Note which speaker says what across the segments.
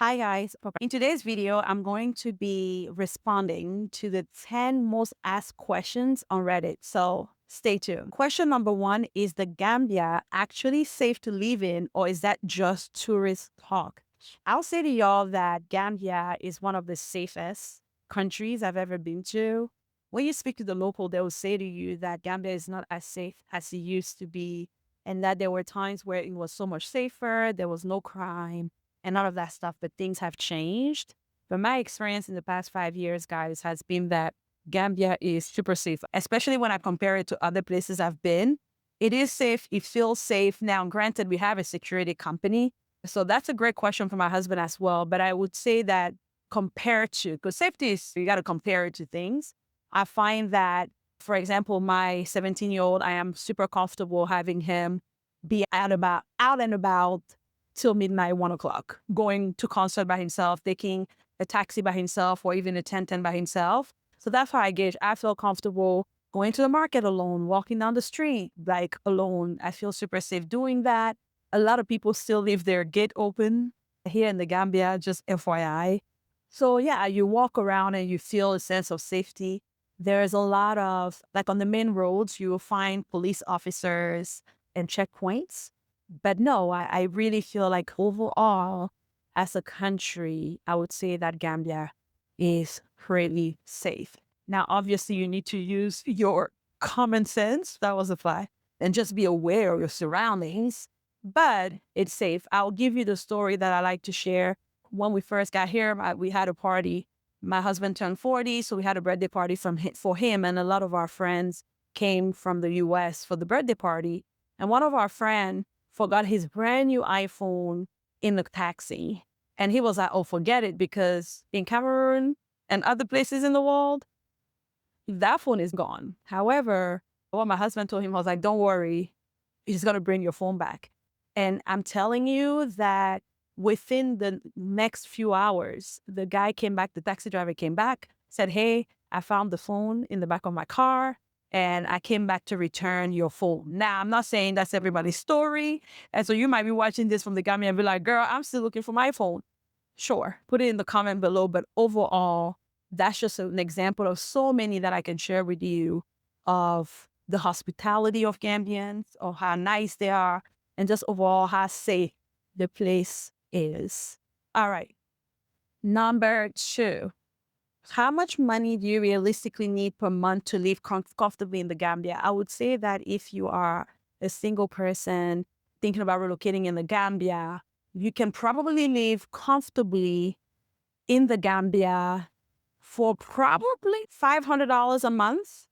Speaker 1: Hi guys. In today's video, I'm going to be responding to the 10 most asked questions on Reddit. So stay tuned. Question number one, is the Gambia actually safe to live in, or is that just tourist talk? I'll say to y'all that Gambia is one of the safest countries I've ever been to. When you speak to the local, they will say to you that Gambia is not as safe as it used to be, and that there were times where it was so much safer, there was no crime and all of that stuff, but things have changed. But my experience in the past 5 years, guys, has been that Gambia is super safe, especially when I compare it to other places I've been. It is safe. It feels safe. Now, granted, we have a security company. So that's a great question for my husband as well. But I would say that compared to, because safety is, you got to compare it to things. I find that, for example, my 17-year-old, I am super comfortable having him be out and about till midnight, 1 o'clock, going to concert by himself, taking a taxi by himself, or even a 1010 by himself. So that's how I gauge. I feel comfortable going to the market alone, walking down the street, like alone. I feel super safe doing that. A lot of people still leave their gate open here in the Gambia, just FYI. So yeah, you walk around and you feel a sense of safety. There's a lot of, like on the main roads, you will find police officers and checkpoints. But no, I really feel like overall, as a country, I would say that Gambia is pretty safe. Now, obviously, you need to use your common sense, that was a fly, and just be aware of your surroundings, but it's safe. I'll give you the story that I like to share. When we first got here, we had a party. My husband turned 40, so we had a birthday party for him, and a lot of our friends came from the US for the birthday party. And one of our friends forgot his brand new iPhone in the taxi. And he was like, oh, forget it, because in Cameroon and other places in the world, that phone is gone. However, what my husband told him was like, don't worry, he's going to bring your phone back. And I'm telling you that within the next few hours, the guy came back, the taxi driver came back, said, hey, I found the phone in the back of my car and I came back to return your phone. Now, I'm not saying that's everybody's story. And so you might be watching this from the Gambia and be like, girl, I'm still looking for my phone. Sure, put it in the comment below. But overall, that's just an example of so many that I can share with you of the hospitality of Gambians, or how nice they are, and just overall how safe the place is. All right. Number two, how much money do you realistically need per month to live comfortably in the Gambia? I would say that if you are a single person thinking about relocating in the Gambia, you can probably live comfortably in the Gambia for probably $500 a month.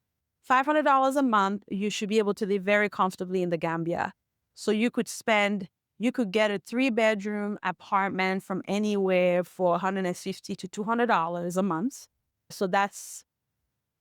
Speaker 1: $500 a month, you should be able to live very comfortably in the Gambia. So you could get a 3-bedroom apartment from anywhere for $150 to $200 a month. So that's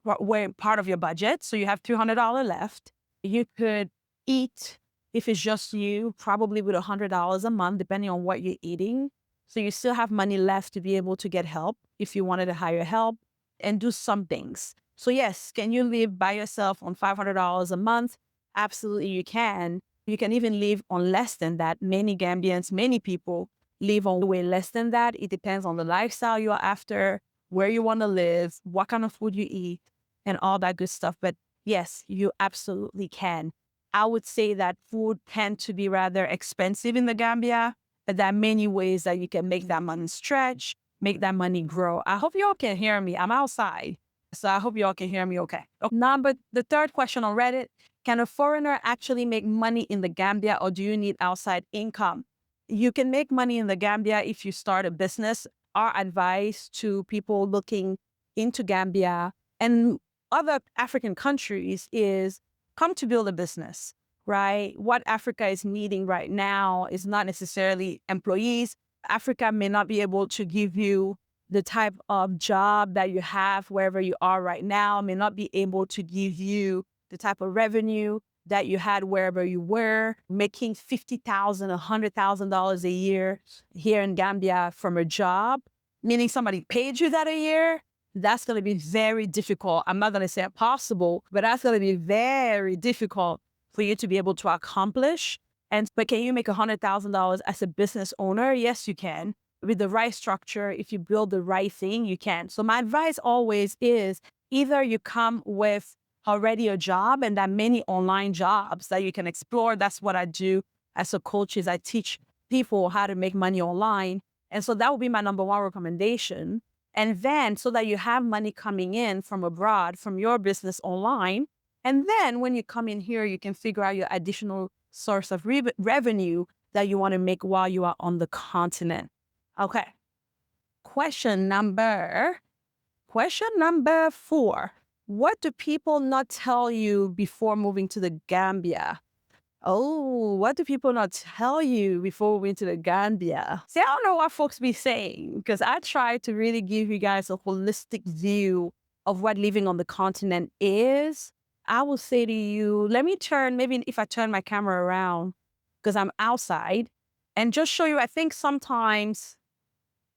Speaker 1: where part of your budget. So you have $300 left. You could eat, if it's just you, probably with $100 a month, depending on what you're eating. So you still have money left to be able to get help if you wanted to hire help and do some things. So yes, can you live by yourself on $500 a month? Absolutely, you can. You can even live on less than that. Many Gambians, many people live on way less than that. It depends on the lifestyle you're after, where you want to live, what kind of food you eat, and all that good stuff. But yes, you absolutely can. I would say that food tends to be rather expensive in the Gambia, but there are many ways that you can make that money stretch, make that money grow. I hope y'all can hear me. I'm outside, so I hope y'all can hear me okay. Number, the third question on Reddit, can a foreigner actually make money in the Gambia, or do you need outside income? You can make money in the Gambia if you start a business. Our advice to people looking into Gambia and other African countries is come to build a business, right? What Africa is needing right now is not necessarily employees. Africa may not be able to give you the type of job that you have wherever you are right now, may not be able to give you the type of revenue that you had wherever you were, making $50,000, $100,000 a year here in Gambia from a job, meaning somebody paid you that a year. That's going to be very difficult. I'm not going to say impossible, but that's going to be very difficult for you to be able to accomplish. But can you make $100,000 as a business owner? Yes, you can. with the right structure, if you build the right thing, you can. So my advice always is either you come with already a job, and there are many online jobs that you can explore. That's what I do as a coach, is I teach people how to make money online. And so that would be my number one recommendation. And then so that you have money coming in from abroad, from your business online. And then when you come in here, you can figure out your additional source of revenue that you want to make while you are on the continent. Okay. Question number 4. What do people not tell you before moving to the Gambia? Oh, what do people not tell you before moving to the Gambia? See, I don't know what folks be saying, because I try to really give you guys a holistic view of what living on the continent is. I will say to you, maybe if I turn my camera around, because I'm outside, and just show you, I think sometimes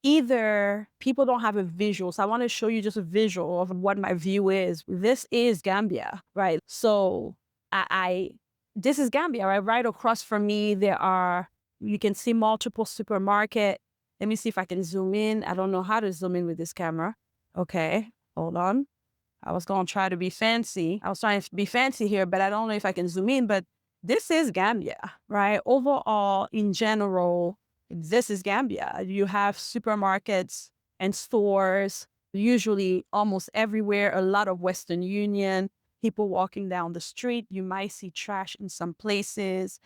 Speaker 1: either people don't have a visual. So I want to show you just a visual of what my view is. This is Gambia, right? So this is Gambia, right? Right across from me, you can see multiple supermarket. Let me see if I can zoom in. I don't know how to zoom in with this camera. Okay, hold on. I was going to try to be fancy. I was trying to be fancy here, but I don't know if I can zoom in. But this is Gambia, right? Overall, in general, this is Gambia. You have supermarkets and stores, usually almost everywhere, a lot of Western Union, people walking down the street. You might see trash in some places,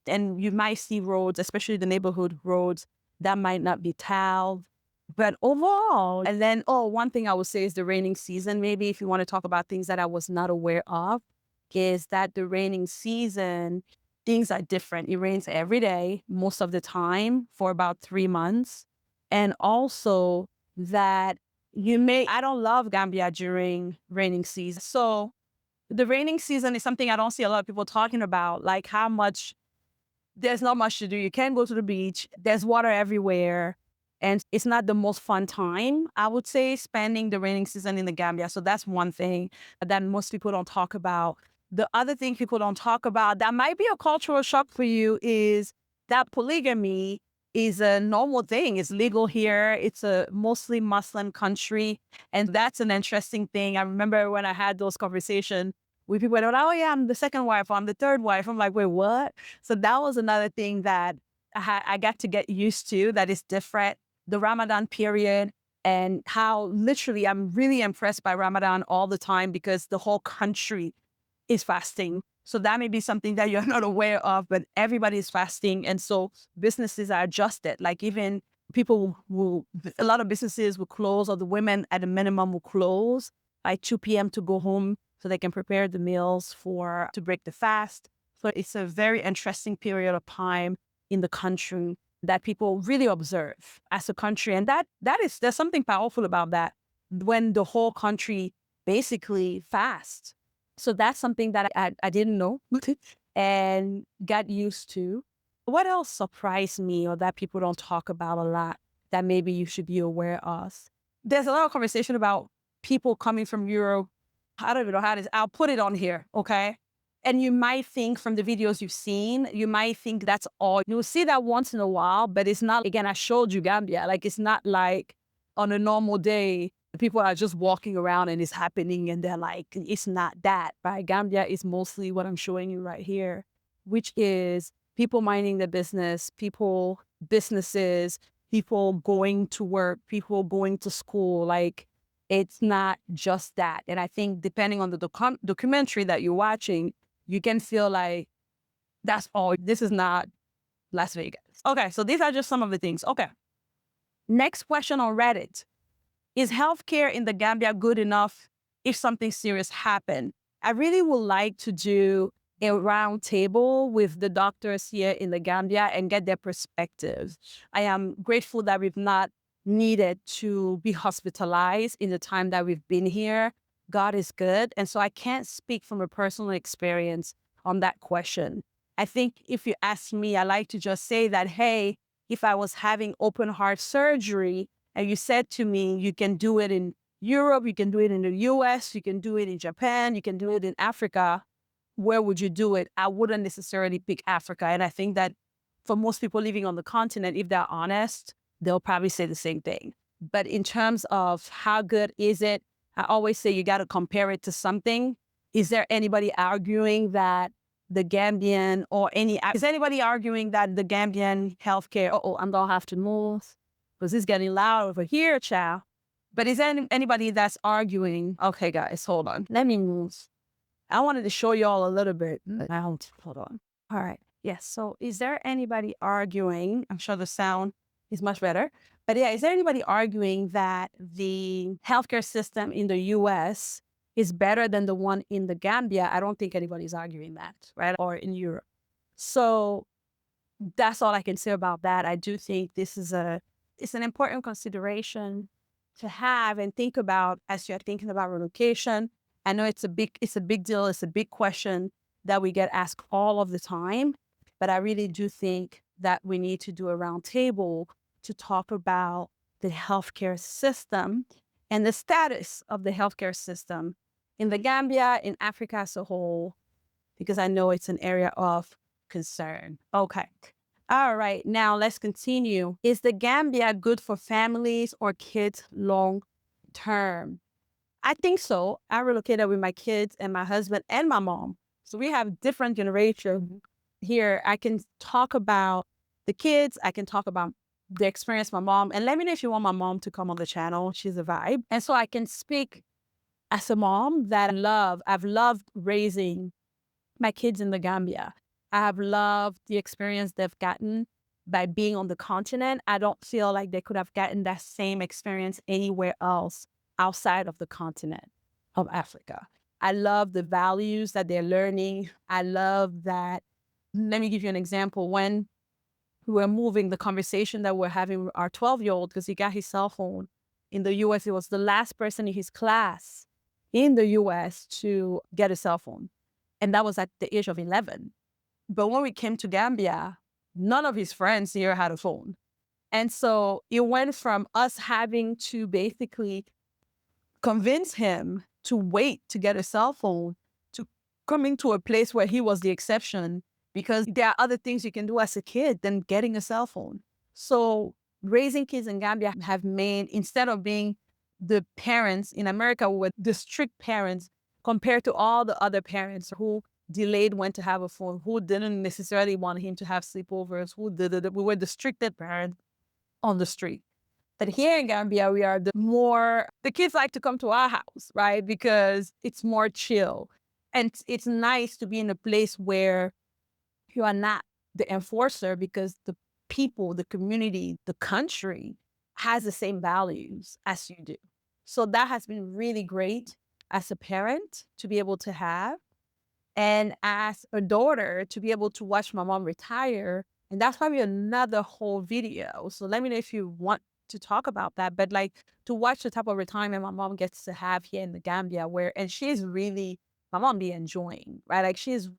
Speaker 1: and you might see roads, especially the neighborhood roads, that might not be tiled. But overall, and then, one thing I would say is the raining season. Maybe if you want to talk about things that I was not aware of, is that the raining season, things are different. It rains every day, most of the time, for about 3 months. And also that I don't love Gambia during raining season. So the raining season is something I don't see a lot of people talking about, like how much there's not much to do. You can't go to the beach. There's water everywhere. And it's not the most fun time, I would say, spending the raining season in the Gambia. So that's one thing that most people don't talk about. The other thing people don't talk about that might be a cultural shock for you is that polygamy is a normal thing. It's legal here. It's a mostly Muslim country. And that's an interesting thing. I remember when I had those conversations with people, they were like, oh yeah, I'm the second wife, or I'm the third wife. I'm like, wait, what? So that was another thing that I got to get used to, that is different. The Ramadan period, and how literally I'm really impressed by Ramadan all the time, because the whole country is fasting. So that may be something that you're not aware of, but everybody is fasting. And so businesses are adjusted. Like even a lot of businesses will close, or the women at a minimum will close by 2 p.m. to go home so they can prepare the meals to break the fast. So it's a very interesting period of time in the country that people really observe as a country. And there's something powerful about that, when the whole country basically fasts. So that's something that I didn't know and got used to. What else surprised me, or that people don't talk about a lot, that maybe you should be aware of? There's a lot of conversation about people coming from Europe. I don't even know how it is. I'll put it on here, okay? And you might think from the videos you've seen, you might think that's all. You'll see that once in a while, but it's not. Again, I showed you Gambia. Like, it's not like on a normal day, people are just walking around and it's happening and they're like, it's not that, right? Gambia is mostly what I'm showing you right here, which is people minding their business, businesses, people going to work, people going to school. Like, it's not just that. And I think depending on the documentary that you're watching, you can feel like that's all. This is not Las Vegas. Okay, so these are just some of the things. Okay. Next question on Reddit. Is healthcare in the Gambia good enough if something serious happened? I really would like to do a round table with the doctors here in the Gambia and get their perspectives. I am grateful that we've not needed to be hospitalized in the time that we've been here. God is good. And so I can't speak from a personal experience on that question. I think if you ask me, I like to just say that, hey, if I was having open heart surgery and you said to me, you can do it in Europe, you can do it in the US, you can do it in Japan, you can do it in Africa, where would you do it? I wouldn't necessarily pick Africa. And I think that for most people living on the continent, if they're honest, they'll probably say the same thing. But in terms of how good is it, I always say you got to compare it to something. Is there anybody arguing that the Gambian is anybody arguing that the Gambian healthcare, I'm going to have to move because it's getting loud over here, child. But is there anybody that's arguing, okay, guys, hold on. Let me move. I wanted to show you all a little bit. Hold on. All right. Yes. So is there anybody arguing? I'm sure the sound is much better. But yeah, is there anybody arguing that the healthcare system in the US is better than the one in the Gambia? I don't think anybody's arguing that, right? Or in Europe. So that's all I can say about that. I do think it's an important consideration to have and think about as you're thinking about relocation. I know it's a big deal. It's a big question that we get asked all of the time, but I really do think that we need to do a roundtable to talk about the healthcare system and the status of the healthcare system in the Gambia, in Africa as a whole, because I know it's an area of concern. Okay. All right. Now let's continue. Is the Gambia good for families or kids long term? I think so. I relocated with my kids and my husband and my mom. So we have different generations here. I can talk about the kids. I can talk about the experience my mom. And let me know if you want my mom to come on the channel. She's a vibe. And so I can speak as a mom that I've loved raising my kids in the Gambia. I have loved the experience they've gotten by being on the continent. I don't feel like they could have gotten that same experience anywhere else outside of the continent of Africa. I love the values that they're learning. I love that. Let me give you an example. When we were moving, the conversation that we're having with our 12-year-old, because he got his cell phone in the US, he was the last person in his class in the US to get a cell phone. And that was at the age of 11. But when we came to Gambia, none of his friends here had a phone. And so it went from us having to basically convince him to wait to get a cell phone to coming to a place where he was the exception, because there are other things you can do as a kid than getting a cell phone. So raising kids in Gambia have made, instead of being the parents in America with the strict parents compared to all the other parents who delayed when to have a phone, who didn't necessarily want him to have sleepovers, we were the stricted parents on the street. But here in Gambia, we are the kids like to come to our house, right? Because it's more chill. And it's nice to be in a place where you are not the enforcer, because the people, the community, the country has the same values as you do. So that has been really great as a parent to be able to have. And as a daughter, to be able to watch my mom retire. And that's probably another whole video. So let me know if you want to talk about that. But like, to watch the type of retirement my mom gets to have here in the Gambia, and she's really, my mom be enjoying, right? Like she's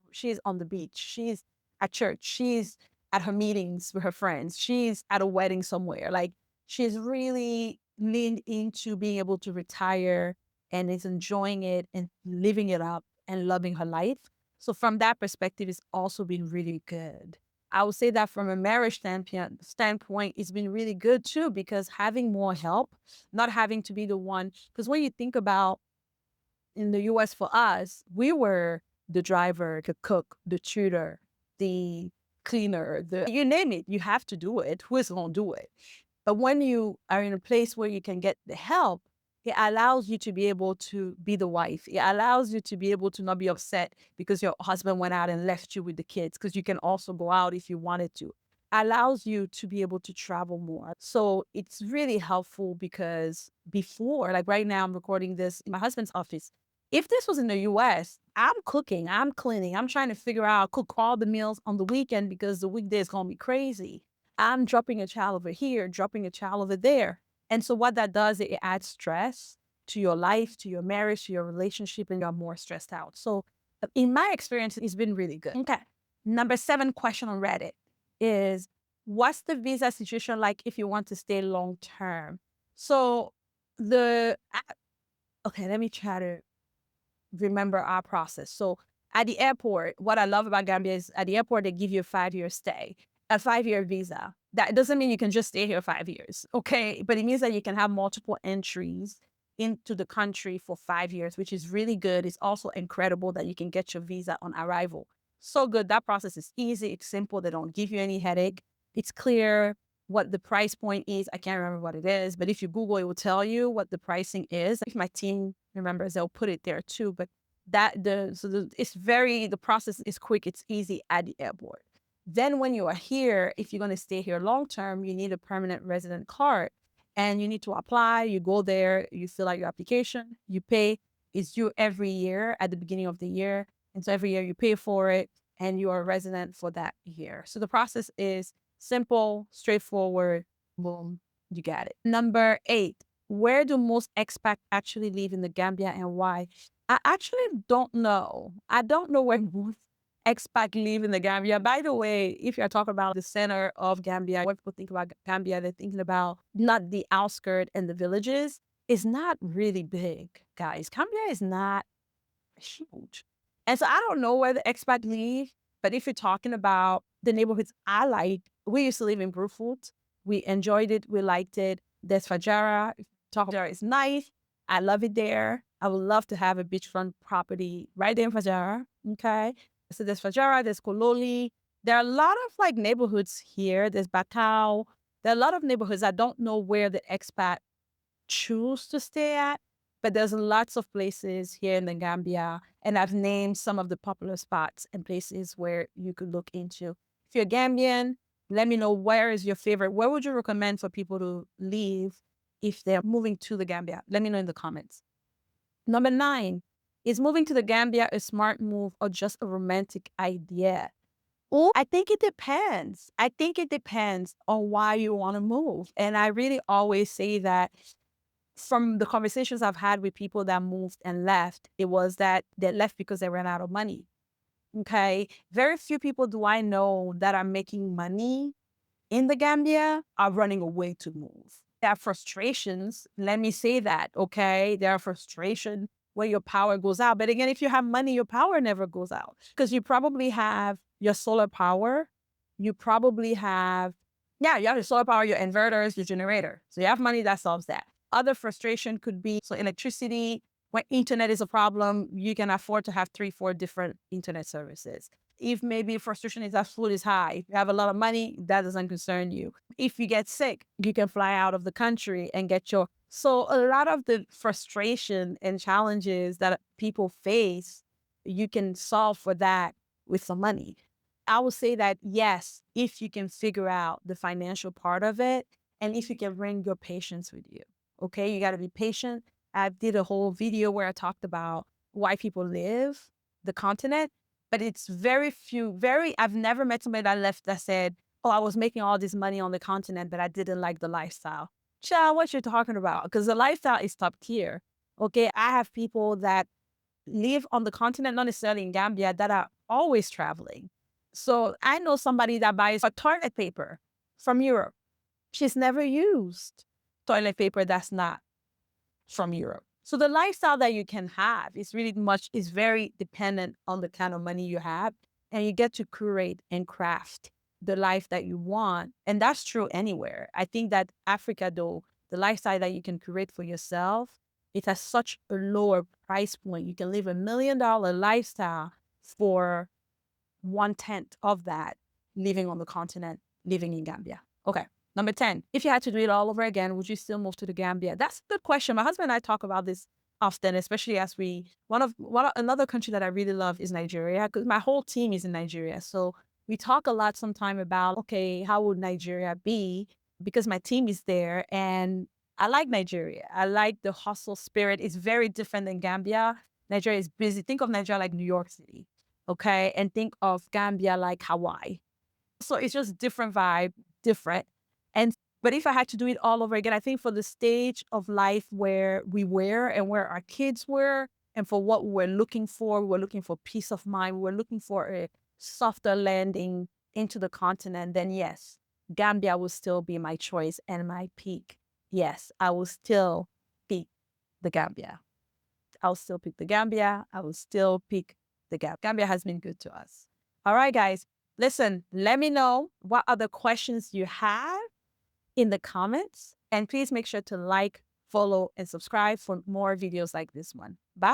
Speaker 1: on the beach, she's at church, she's at her meetings with her friends, she's at a wedding somewhere. Like she's really leaned into being able to retire and is enjoying it and living it up and loving her life. So from that perspective, it's also been really good. I would say that from a marriage standpoint, it's been really good too, because having more help, not having to be the one, because when you think about in the US for us, we were the driver, the cook, the tutor, the cleaner, you name it, you have to do it. Who is going to do it? But when you are in a place where you can get the help, it allows you to be able to be the wife. It allows you to be able to not be upset because your husband went out and left you with the kids, because you can also go out if you wanted to. It allows you to be able to travel more. So it's really helpful, because before, like right now I'm recording this in my husband's office. If this was in the US, I'm cooking, I'm cleaning, I'm trying to figure out, cook all the meals on the weekend because the weekday is going to be crazy. I'm dropping a child over here, dropping a child over there. And so what that does, it adds stress to your life, to your marriage, to your relationship, and you're more stressed out. So in my experience, it's been really good. Okay. Number 7 question on Reddit is, what's the visa situation like if you want to stay long term? So okay, let me try to remember our process. So at the airport, what I love about Gambia is at the airport, they give you a 5-year stay. a 5-year visa. That doesn't mean you can just stay here 5 years, okay? But it means that you can have multiple entries into the country for 5 years, which is really good. It's also incredible that you can get your visa on arrival. So good. That process is easy. It's simple. They don't give you any headache. It's clear what the price point is. I can't remember what it is, but if you Google, it will tell you what the pricing is. If my team remembers, they'll put it there too. But the process is quick. It's easy at the airport. Then when you are here, if you're going to stay here long term, you need a permanent resident card and you need to apply. You go there, you fill out your application, you pay. It's due every year at the beginning of the year. And so every year you pay for it and you are a resident for that year. So the process is simple, straightforward, boom, you got it. Number 8, where do most expats actually live in the Gambia and why? I actually don't know. I don't know where most expat live in the Gambia. By the way, if you're talking about the center of Gambia, when people think about Gambia, they're thinking about not the outskirts and the villages. It's not really big, guys. Gambia is not huge. And so I don't know where the expat live, but if you're talking about the neighborhoods I like, we used to live in Brufut. We enjoyed it. We liked it. There's Fajara. Fajara is nice. I love it there. I would love to have a beachfront property right there in Fajara. Okay. So there's Fajara, there's Kololi. There are a lot of like neighborhoods here. There's Bakau. There are a lot of neighborhoods. I don't know where the expat choose to stay at, but there's lots of places here in the Gambia. And I've named some of the popular spots and places where you could look into. If you're Gambian, let me know where is your favorite. Where would you recommend for people to live if they're moving to the Gambia? Let me know in the comments. Number 9, is moving to the Gambia a smart move or just a romantic idea? Oh, I think it depends. I think it depends on why you want to move. And I really always say that from the conversations I've had with people that moved and left, it was that they left because they ran out of money. Okay. Very few people do I know that are making money in the Gambia are running away to move. There are frustrations. Let me say that. Okay. There are frustrations where your power goes out. But again, if you have money, your power never goes out because you probably have your solar power. You probably have, you have your solar power, your inverters, your generator. So you have money that solves that. Other frustration could be so electricity. When internet is a problem, you can afford to have 3, 4 different internet services. If maybe frustration is that food is high, if you have a lot of money, that doesn't concern you. If you get sick, you can fly out of the country and get your. So a lot of the frustration and challenges that people face, you can solve for that with some money. I would say that yes, if you can figure out the financial part of it, and if you can bring your patience with you. Okay, you got to be patient. I did a whole video where I talked about why people leave the continent, but it's I've never met somebody that left that said, oh, I was making all this money on the continent, but I didn't like the lifestyle. Child, what you're talking about? Because the lifestyle is top tier. Okay, I have people that live on the continent, not necessarily in Gambia, that are always traveling. So I know somebody that buys a toilet paper from Europe. She's never used toilet paper that's not from Europe. So the lifestyle that you can have is very dependent on the kind of money you have. And you get to curate and craft the life that you want. And that's true anywhere. I think that Africa, though, the lifestyle that you can create for yourself, it has such a lower price point. You can live $1 million lifestyle for 1/10 of that living on the continent, living in Gambia. Okay. Number 10, if you had to do it all over again, would you still move to the Gambia? That's a good question. My husband and I talk about this often, especially as another country that I really love is Nigeria, because my whole team is in Nigeria. So we talk a lot sometime about, okay, how would Nigeria be? Because my team is there and I like Nigeria. I like the hustle spirit. It's very different than Gambia. Nigeria is busy. Think of Nigeria like New York City, okay? And think of Gambia like Hawaii. So it's just different vibe, different. But if I had to do it all over again, I think for the stage of life where we were and where our kids were, and for what we were looking for peace of mind, we were looking for a softer landing into the continent, then yes, Gambia will still be my choice and my peak. Yes, I will still pick the Gambia. I'll still pick the Gambia. I will still pick the Gambia. Gambia has been good to us. All right, guys. Listen, let me know what other questions you have in the comments. And please make sure to like, follow, and subscribe for more videos like this one. Bye.